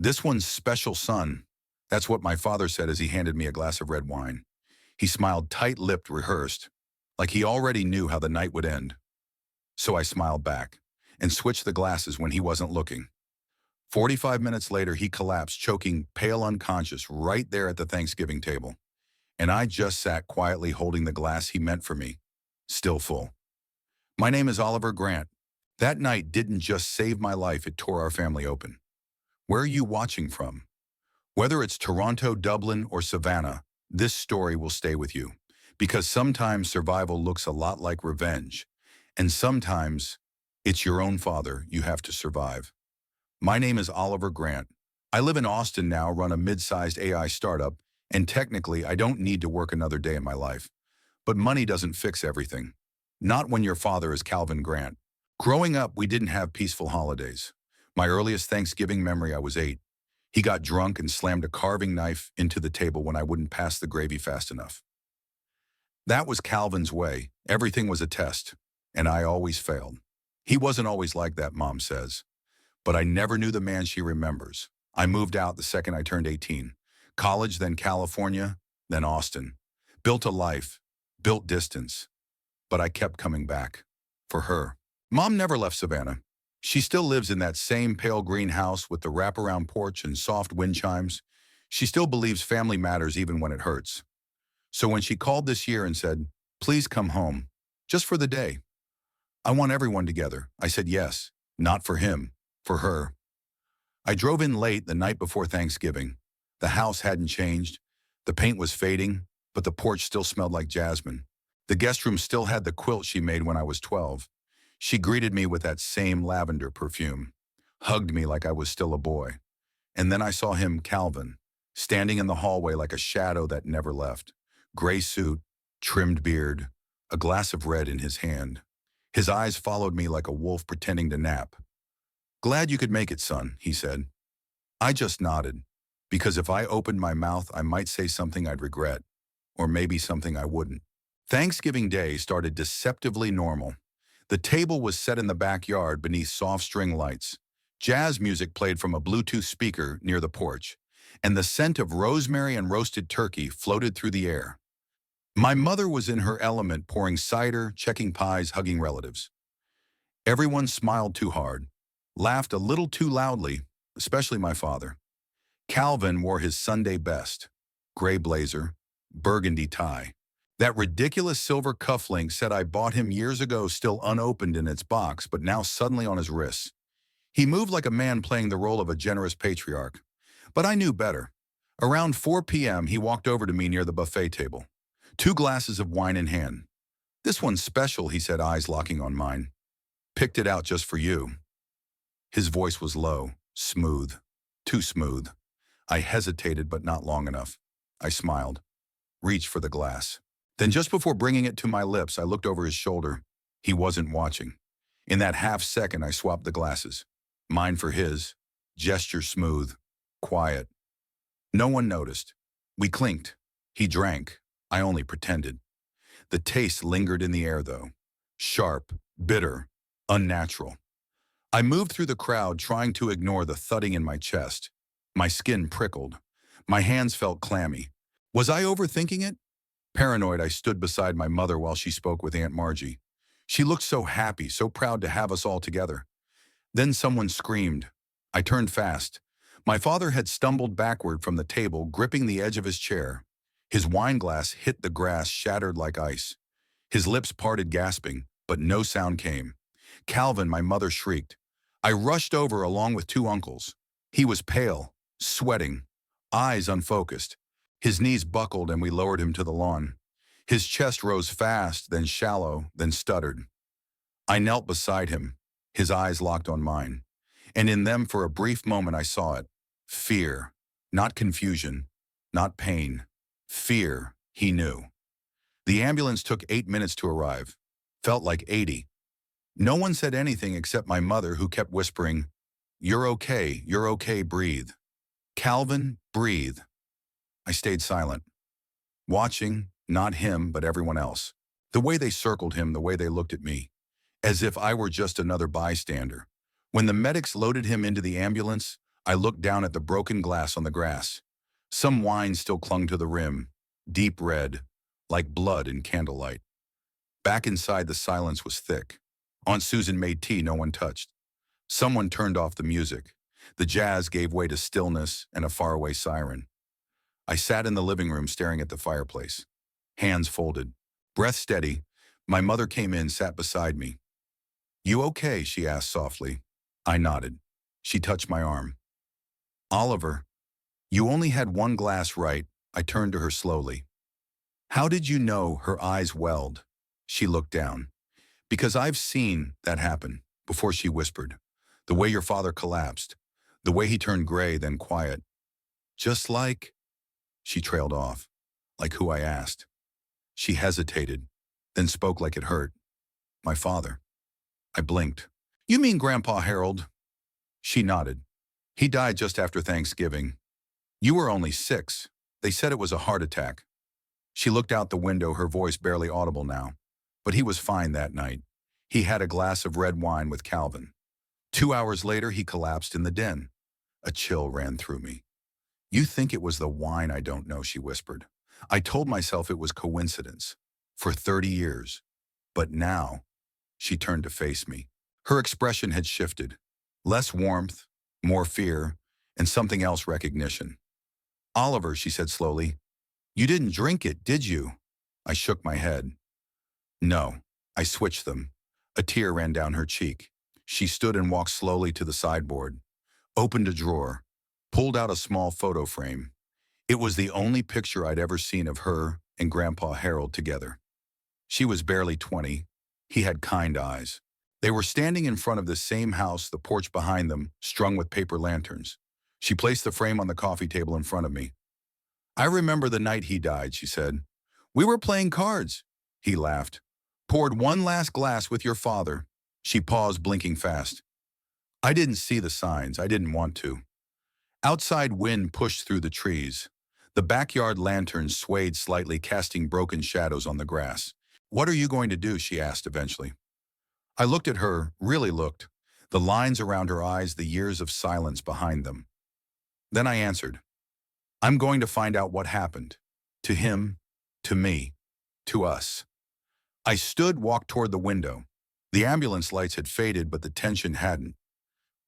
This one's special, son. That's what my father said as he handed me a glass of red wine. He smiled tight-lipped, rehearsed, like he already knew how the night would end. So I smiled back and switched the glasses when he wasn't looking. 45 minutes later, he collapsed, choking, pale unconscious, right there at the Thanksgiving table. And I just sat quietly holding the glass he meant for me, still full. My name is Oliver Grant. That night didn't just save my life, it tore our family open. Where are you watching from? Whether it's Toronto, Dublin, or Savannah, this story will stay with you. Because sometimes survival looks a lot like revenge, and sometimes it's your own father you have to survive. My name is Oliver Grant. I live in Austin now, run a mid-sized AI startup, and technically I don't need to work another day in my life. But money doesn't fix everything. Not when your father is Calvin Grant. Growing up, we didn't have peaceful holidays. My earliest Thanksgiving memory, I was 8. He got drunk and slammed a carving knife into the table when I wouldn't pass the gravy fast enough. That was Calvin's way. Everything was a test, and I always failed. He wasn't always like that, Mom says. But I never knew the man she remembers. I moved out the second I turned 18. College, then California, then Austin. Built a life, built distance. But I kept coming back. For her. Mom never left Savannah. She still lives in that same pale green house with the wraparound porch and soft wind chimes. She still believes family matters even when it hurts. So when she called this year and said, "Please come home, just for the day. I want everyone together," I said yes, not for him, for her. I drove in late the night before Thanksgiving. The house hadn't changed. The paint was fading, but the porch still smelled like jasmine. The guest room still had the quilt she made when I was 12. She greeted me with that same lavender perfume, hugged me like I was still a boy. And then I saw him, Calvin, standing in the hallway like a shadow that never left. Gray suit, trimmed beard, a glass of red in his hand. His eyes followed me like a wolf pretending to nap. "Glad you could make it, son," he said. I just nodded, because if I opened my mouth, I might say something I'd regret, or maybe something I wouldn't. Thanksgiving Day started deceptively normal. The table was set in the backyard beneath soft string lights. Jazz music played from a Bluetooth speaker near the porch, and the scent of rosemary and roasted turkey floated through the air. My mother was in her element, pouring cider, checking pies, hugging relatives. Everyone smiled too hard, laughed a little too loudly, especially my father. Calvin wore his Sunday best, gray blazer, burgundy tie. That ridiculous silver cufflink said I bought him years ago, still unopened in its box, but now suddenly on his wrists. He moved like a man playing the role of a generous patriarch. But I knew better. Around 4 p.m., he walked over to me near the buffet table, 2 glasses of wine in hand. "This one's special," he said, eyes locking on mine. "Picked it out just for you." His voice was low, smooth, too smooth. I hesitated, but not long enough. I smiled, reached for the glass. Then just before bringing it to my lips, I looked over his shoulder. He wasn't watching. In that half second, I swapped the glasses. Mine for his, gesture smooth, quiet. No one noticed. We clinked. He drank. I only pretended. The taste lingered in the air, though. Sharp, bitter, unnatural. I moved through the crowd, trying to ignore the thudding in my chest. My skin prickled. My hands felt clammy. Was I overthinking it? Paranoid, I stood beside my mother while she spoke with Aunt Margie. She looked so happy, so proud to have us all together. Then someone screamed. I turned fast. My father had stumbled backward from the table, gripping the edge of his chair. His wine glass hit the grass, shattered like ice. His lips parted, gasping, but no sound came. "Calvin," my mother shrieked. I rushed over along with 2 uncles. He was pale, sweating, eyes unfocused. His knees buckled and we lowered him to the lawn. His chest rose fast, then shallow, then stuttered. I knelt beside him, his eyes locked on mine. And in them, for a brief moment, I saw it. Fear, not confusion, not pain. Fear, he knew. The ambulance took 8 minutes to arrive. Felt like 80. No one said anything except my mother, who kept whispering, you're okay, breathe. Calvin, breathe." I stayed silent, watching, not him, but everyone else. The way they circled him, the way they looked at me, as if I were just another bystander. When the medics loaded him into the ambulance, I looked down at the broken glass on the grass. Some wine still clung to the rim, deep red, like blood in candlelight. Back inside, the silence was thick. Aunt Susan made tea no one touched. Someone turned off the music. The jazz gave way to stillness and a faraway siren. I sat in the living room staring at the fireplace, hands folded, breath steady. My mother came in, sat beside me. "You okay?" she asked softly. I nodded. She touched my arm. "Oliver, you only had one glass right." I turned to her slowly. "How did you know?" Her eyes welled. She looked down. "Because I've seen that happen," before she whispered. "The way your father collapsed. The way he turned gray, then quiet. Just like—" She trailed off. "Like who?" I asked. She hesitated, then spoke like it hurt. "My father." I blinked. "You mean Grandpa Harold?" She nodded. "He died just after Thanksgiving. You were only 6. They said it was a heart attack." She looked out the window, her voice barely audible now. "But he was fine that night. He had a glass of red wine with Calvin. 2 hours later, he collapsed in the den." A chill ran through me. "You think it was the wine?" "I don't know," she whispered. "I told myself it was coincidence. For 30 years. But now—" She turned to face me. Her expression had shifted. Less warmth, more fear, and something else, recognition. "Oliver," she said slowly, "you didn't drink it, did you?" I shook my head. "No." I switched them. A tear ran down her cheek. She stood and walked slowly to the sideboard, opened a drawer, pulled out a small photo frame. It was the only picture I'd ever seen of her and Grandpa Harold together. She was barely 20. He had kind eyes. They were standing in front of the same house, the porch behind them, strung with paper lanterns. She placed the frame on the coffee table in front of me. "I remember the night he died," she said. "We were playing cards." He laughed. "Poured one last glass with your father." She paused, blinking fast. I didn't see the signs. I didn't want to. Outside wind pushed through the trees. The backyard lanterns swayed slightly, casting broken shadows on the grass. "What are you going to do?" she asked eventually. I looked at her, really looked. The lines around her eyes, the years of silence behind them. Then I answered, "I'm going to find out what happened. To him, to me, to us." I stood, walked toward the window. The ambulance lights had faded, but the tension hadn't.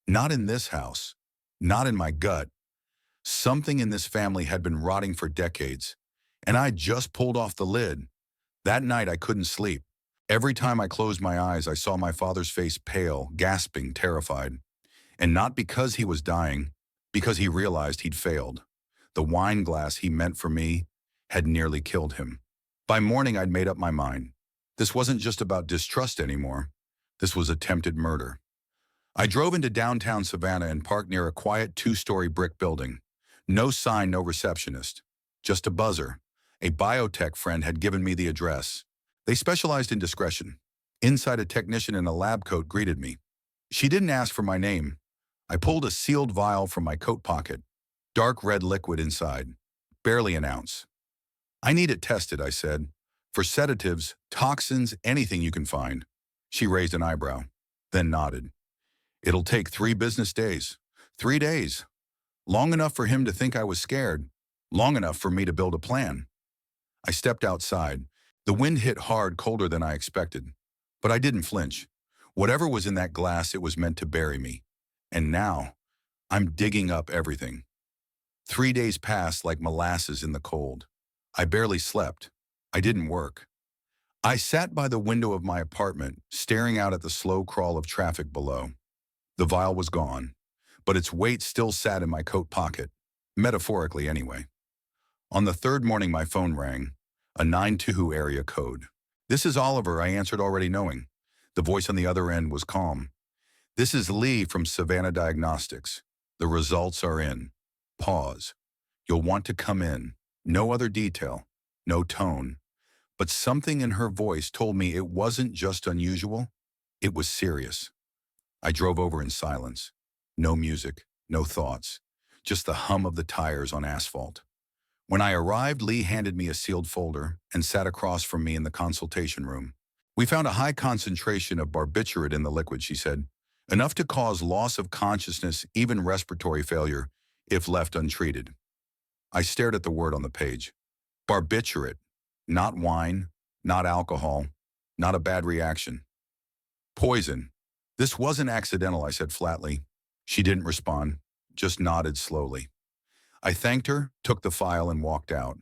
Not in this house. Not in my gut. Something in this family had been rotting for decades, and I'd just pulled off the lid. That night I couldn't sleep. Every time I closed my eyes, I saw my father's face, pale, gasping, terrified. And not because he was dying, because he realized he'd failed. The wine glass he meant for me had nearly killed him. By morning, I'd made up my mind. This wasn't just about distrust anymore. This was attempted murder. I drove into downtown Savannah and parked near a quiet 2-story brick building. No sign, no receptionist. Just a buzzer. A biotech friend had given me the address. They specialized in discretion. Inside, a technician in a lab coat greeted me. She didn't ask for my name. I pulled a sealed vial from my coat pocket. Dark red liquid inside. Barely an ounce. "I need it tested," I said. "For sedatives, toxins, anything you can find." She raised an eyebrow, then nodded. "It'll take 3 business days. 3 days. Long enough for him to think I was scared. Long enough for me to build a plan." I stepped outside. The wind hit hard, colder than I expected. But I didn't flinch. Whatever was in that glass, it was meant to bury me. And now, I'm digging up everything. 3 days passed like molasses in the cold. I barely slept. I didn't work. I sat by the window of my apartment, staring out at the slow crawl of traffic below. The vial was gone, but its weight still sat in my coat pocket, metaphorically anyway. On the 3rd morning, my phone rang, a 922 area code. "This is Oliver," I answered, already knowing. The voice on the other end was calm. "This is Lee from Savannah Diagnostics. The results are in." Pause. "You'll want to come in." No other detail, no tone. But something in her voice told me it wasn't just unusual, it was serious. I drove over in silence. No music, no thoughts, just the hum of the tires on asphalt. When I arrived, Lee handed me a sealed folder and sat across from me in the consultation room. "We found a high concentration of barbiturate in the liquid," she said. enough to cause loss of consciousness, even respiratory failure, if left untreated. I stared at the word on the page. Barbiturate. Not wine, not alcohol, not a bad reaction. Poison. This wasn't accidental, I said flatly. She didn't respond, just nodded slowly. I thanked her, took the file, and walked out.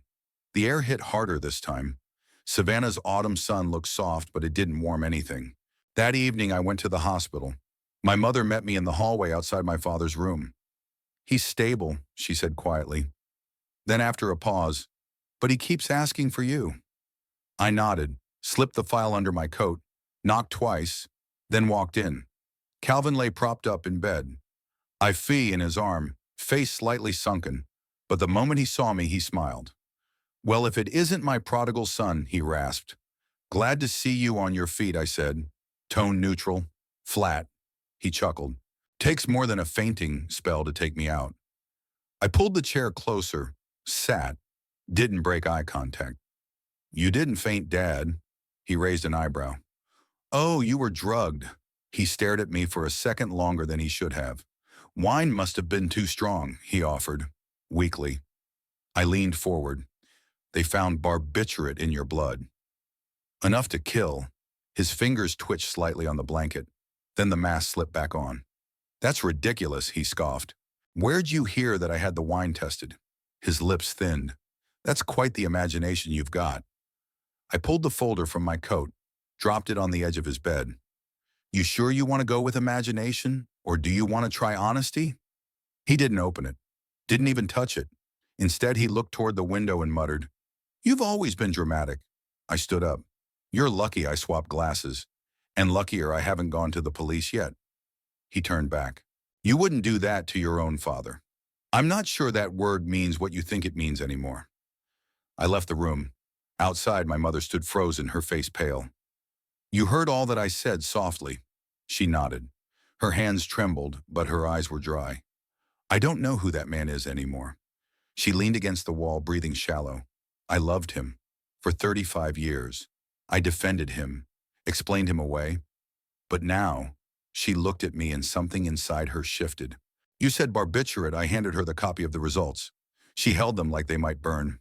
The air hit harder this time. Savannah's autumn sun looked soft, but it didn't warm anything. That evening, I went to the hospital. My mother met me in the hallway outside my father's room. He's stable, she said quietly. Then after a pause, but he keeps asking for you. I nodded, slipped the file under my coat, knocked twice, then walked in. Calvin lay propped up in bed. I fee in his arm, face slightly sunken, but the moment he saw me, he smiled. Well, if it isn't my prodigal son, he rasped. Glad to see you on your feet, I said. Tone neutral, flat. He chuckled. Takes more than a fainting spell to take me out. I pulled the chair closer, sat, didn't break eye contact. You didn't faint, Dad. He raised an eyebrow. Oh, you were drugged. He stared at me for a second longer than he should have. Wine must have been too strong, he offered, weakly. I leaned forward. They found barbiturate in your blood. Enough to kill. His fingers twitched slightly on the blanket. Then the mask slipped back on. That's ridiculous, he scoffed. Where'd you hear that I had the wine tested? His lips thinned. That's quite the imagination you've got. I pulled the folder from my coat, dropped it on the edge of his bed. You sure you want to go with imagination, or do you want to try honesty? He didn't open it, didn't even touch it. Instead, he looked toward the window and muttered, You've always been dramatic. I stood up. You're lucky I swapped glasses, and luckier I haven't gone to the police yet. He turned back. You wouldn't do that to your own father. I'm not sure that word means what you think it means anymore. I left the room. Outside, my mother stood frozen, her face pale. You heard all that I said softly. She nodded. Her hands trembled, but her eyes were dry. I don't know who that man is anymore. She leaned against the wall, breathing shallow. I loved him. For 35 years. I defended him, explained him away. But now, she looked at me and something inside her shifted. You said barbiturate. I handed her the copy of the results. She held them like they might burn.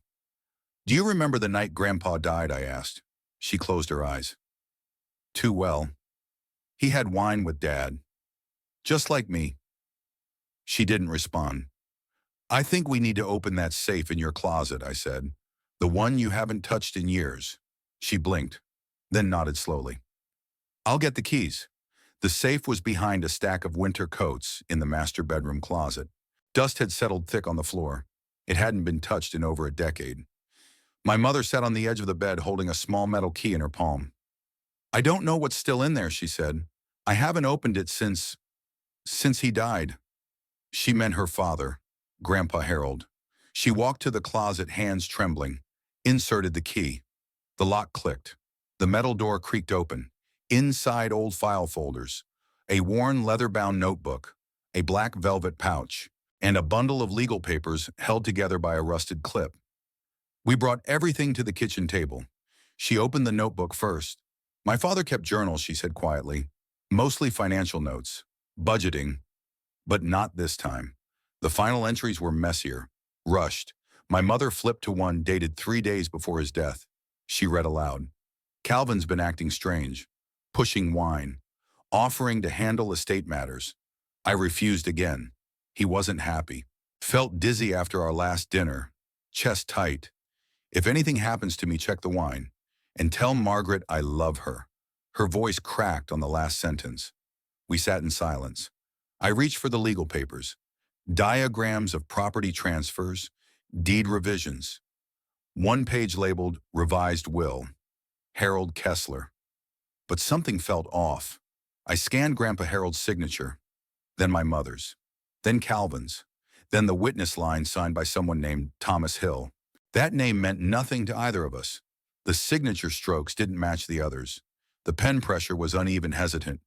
Do you remember the night Grandpa died? I asked. She closed her eyes. Too well. He had wine with Dad. Just like me. She didn't respond. I think we need to open that safe in your closet, I said. The one you haven't touched in years. She blinked, then nodded slowly. I'll get the keys. The safe was behind a stack of winter coats in the master bedroom closet. Dust had settled thick on the floor. It hadn't been touched in over a decade. My mother sat on the edge of the bed holding a small metal key in her palm. I don't know what's still in there, she said. I haven't opened it since he died. She meant her father, Grandpa Harold. She walked to the closet, hands trembling, inserted the key. The lock clicked. The metal door creaked open. Inside, old file folders, a worn leather-bound notebook, a black velvet pouch, and a bundle of legal papers held together by a rusted clip. We brought everything to the kitchen table. She opened the notebook first. My father kept journals, she said quietly, mostly financial notes, budgeting, but not this time. The final entries were messier, rushed. My mother flipped to one dated 3 days before his death. She read aloud. Calvin's been acting strange, pushing wine, offering to handle estate matters. I refused again. He wasn't happy. Felt dizzy after our last dinner, chest tight. If anything happens to me, check the wine. And tell Margaret I love her. Her voice cracked on the last sentence. We sat in silence. I reached for the legal papers. Diagrams of property transfers, deed revisions. One page labeled Revised Will, Harold Kessler. But something felt off. I scanned Grandpa Harold's signature, then my mother's, then Calvin's, then the witness line signed by someone named Thomas Hill. That name meant nothing to either of us. The signature strokes didn't match the others. The pen pressure was uneven, hesitant.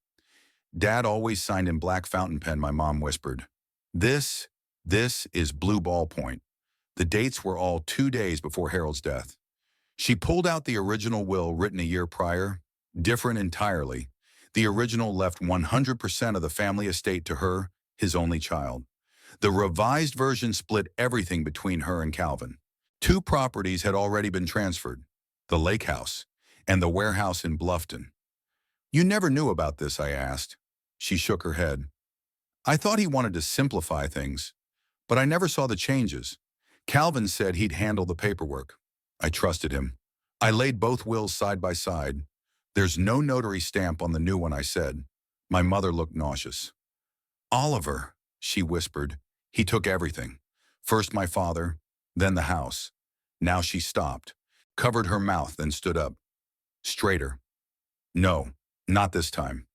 Dad always signed in black fountain pen, my mom whispered. This is blue ballpoint. The dates were all 2 days before Harold's death. She pulled out the original will written a year prior, different entirely. The original left 100% of the family estate to her, his only child. The revised version split everything between her and Calvin. Two properties had already been transferred, the lake house and the warehouse in Bluffton. You never knew about this, I asked. She shook her head. I thought he wanted to simplify things, but I never saw the changes. Calvin said he'd handle the paperwork. I trusted him. I laid both wills side by side. There's no notary stamp on the new one, I said. My mother looked nauseous. Oliver, she whispered. He took everything. First my father, then the house. Now she stopped, covered her mouth, then stood up. Straighter. No, not this time.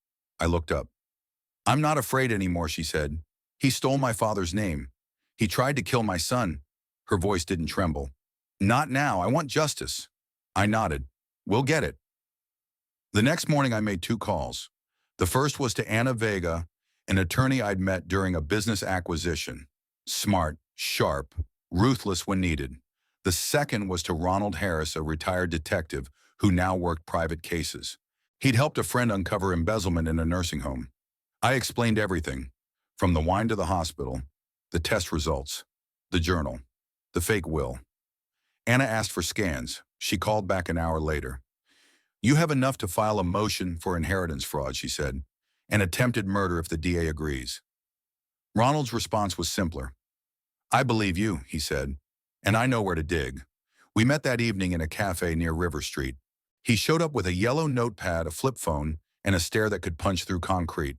I looked up. I'm not afraid anymore, she said. He stole my father's name. He tried to kill my son. Her voice didn't tremble. Not now, I want justice. I nodded. We'll get it. The next morning I made 2 calls. The first was to Anna Vega, an attorney I'd met during a business acquisition. Smart, sharp, ruthless when needed. The second was to Ronald Harris, a retired detective who now worked private cases. He'd helped a friend uncover embezzlement in a nursing home. I explained everything, from the wine to the hospital, the test results, the journal, the fake will. Anna asked for scans. She called back an hour later. You have enough to file a motion for inheritance fraud, she said, and attempted murder if the DA agrees. Ronald's response was simpler. I believe you, he said, and I know where to dig. We met that evening in a cafe near River Street. He showed up with a yellow notepad, a flip phone, and a stare that could punch through concrete.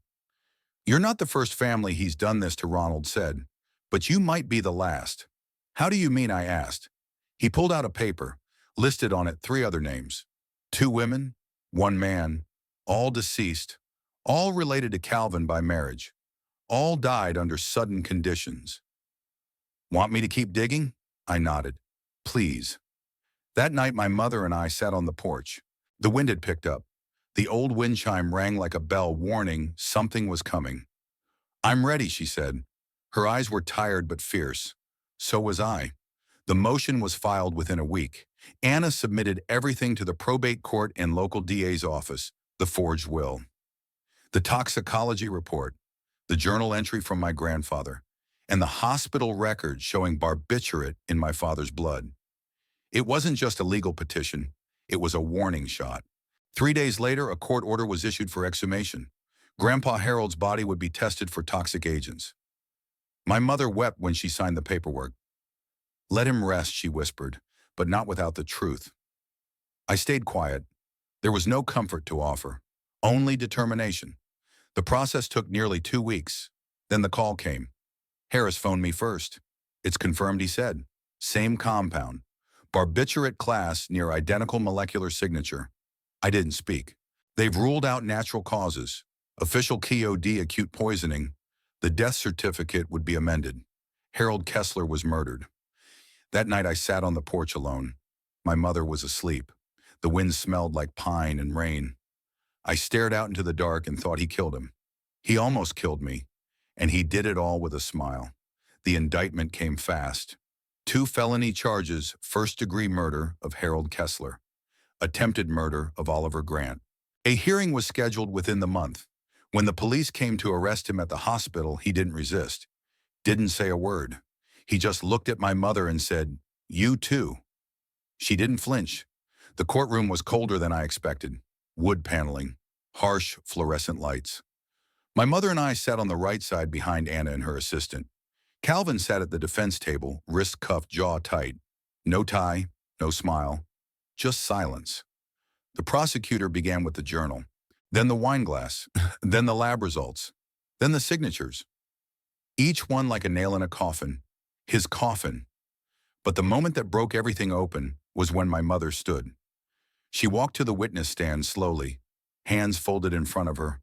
You're not the first family he's done this to, Ronald said, but you might be the last. How do you mean, I asked. He pulled out a paper, listed on it 3 other names. 2 women, 1 man, all deceased, all related to Calvin by marriage. All died under sudden conditions. Want me to keep digging? I nodded. Please. That night my mother and I sat on the porch. The wind had picked up. The old wind chime rang like a bell warning something was coming. I'm ready, she said. Her eyes were tired but fierce. So was I. The motion was filed within a week. Anna submitted everything to the probate court and local DA's office, the forged will, the toxicology report, the journal entry from my grandfather, and the hospital record showing barbiturate in my father's blood. It wasn't just a legal petition, it was a warning shot. 3 days later, a court order was issued for exhumation. Grandpa Harold's body would be tested for toxic agents. My mother wept when she signed the paperwork. Let him rest, she whispered, but not without the truth. I stayed quiet. There was no comfort to offer, only determination. The process took nearly 2 weeks. Then the call came. Harris phoned me first. It's confirmed, he said. Same compound. Barbiturate class near identical molecular signature. I didn't speak. They've ruled out natural causes. Official KOD acute poisoning. The death certificate would be amended. Harold Kessler was murdered. That night I sat on the porch alone. My mother was asleep. The wind smelled like pine and rain. I stared out into the dark and thought he killed him. He almost killed me, and he did it all with a smile. The indictment came fast. 2 felony charges, first-degree murder of Harold Kessler, attempted murder of Oliver Grant. A hearing was scheduled within the month. When the police came to arrest him at the hospital, he didn't resist, didn't say a word. He just looked at my mother and said, "You too." She didn't flinch. The courtroom was colder than I expected. Wood paneling, harsh fluorescent lights. My mother and I sat on the right side behind Anna and her assistant. Calvin sat at the defense table, wrist cuffed, jaw tight. No tie, no smile, just silence. The prosecutor began with the journal, then the wine glass, then the lab results, then the signatures. Each one like a nail in a coffin, his coffin. But the moment that broke everything open was when my mother stood. She walked to the witness stand slowly, hands folded in front of her,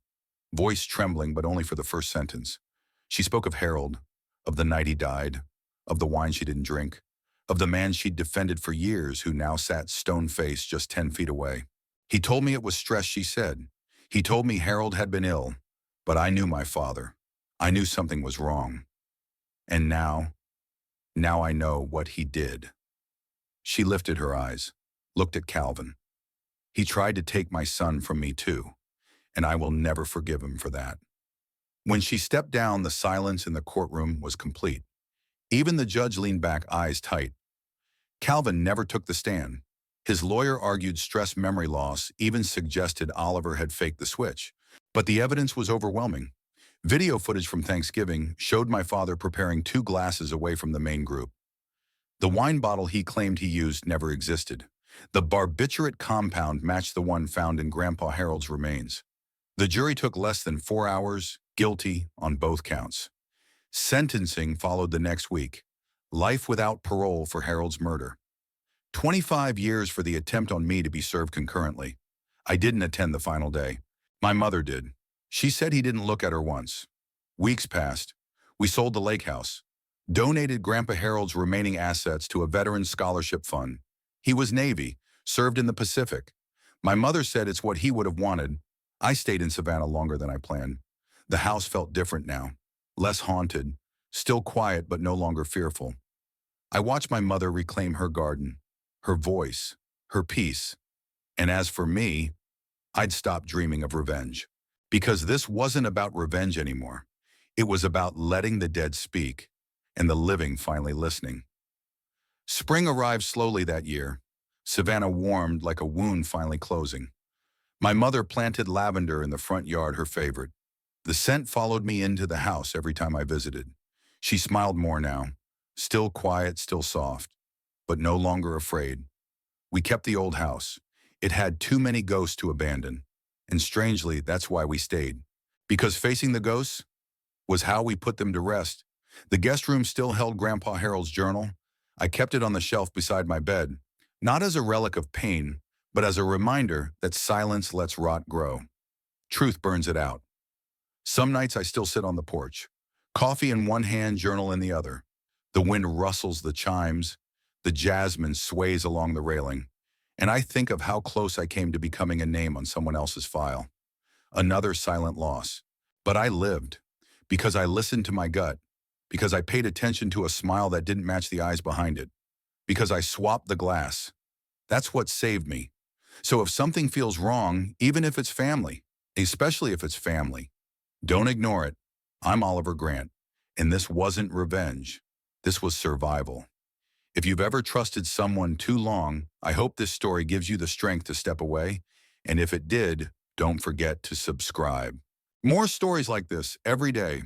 voice trembling but only for the first sentence. She spoke of Harold, of the night he died, of the wine she didn't drink, of the man she'd defended for years who now sat stone-faced just 10 feet away. He told me it was stress, she said. He told me Harold had been ill, but I knew my father. I knew something was wrong. And now I know what he did. She lifted her eyes, looked at Calvin. He tried to take my son from me too. and I will never forgive him for that. When she stepped down, the silence in the courtroom was complete. Even the judge leaned back, eyes tight. Calvin never took the stand. His lawyer argued stress memory loss, even suggested Oliver had faked the switch. But the evidence was overwhelming. Video footage from Thanksgiving showed my father preparing 2 glasses away from the main group. The wine bottle he claimed he used never existed. The barbiturate compound matched the one found in Grandpa Harold's remains. The jury took less than 4 hours, guilty on both counts. Sentencing followed the next week. Life without parole for Harold's murder. 25 years for the attempt on me to be served concurrently. I didn't attend the final day. My mother did. She said he didn't look at her once. Weeks passed. We sold the lake house. Donated Grandpa Harold's remaining assets to a veteran scholarship fund. He was Navy, served in the Pacific. My mother said it's what he would have wanted. I stayed in Savannah longer than I planned. The house felt different now. Less haunted. Still quiet but no longer fearful. I watched my mother reclaim her garden, her voice, her peace. And as for me, I'd stopped dreaming of revenge. Because this wasn't about revenge anymore. It was about letting the dead speak, and the living finally listening. Spring arrived slowly that year. Savannah warmed like a wound finally closing. My mother planted lavender in the front yard, her favorite. The scent followed me into the house every time I visited. She smiled more now, still quiet, still soft, but no longer afraid. We kept the old house. It had too many ghosts to abandon. And strangely, that's why we stayed. Because facing the ghosts was how we put them to rest. The guest room still held Grandpa Harold's journal. I kept it on the shelf beside my bed, not as a relic of pain, but as a reminder that silence lets rot grow. Truth burns it out. Some nights I still sit on the porch, coffee in one hand, journal in the other. The wind rustles the chimes, the jasmine sways along the railing, and I think of how close I came to becoming a name on someone else's file. Another silent loss. But I lived, because I listened to my gut, because I paid attention to a smile that didn't match the eyes behind it, because I swapped the glass. That's what saved me. So if something feels wrong, even if it's family, especially if it's family, don't ignore it. I'm Oliver Grant, and this wasn't revenge. This was survival. If you've ever trusted someone too long, I hope this story gives you the strength to step away. And if it did, don't forget to subscribe. More stories like this every day.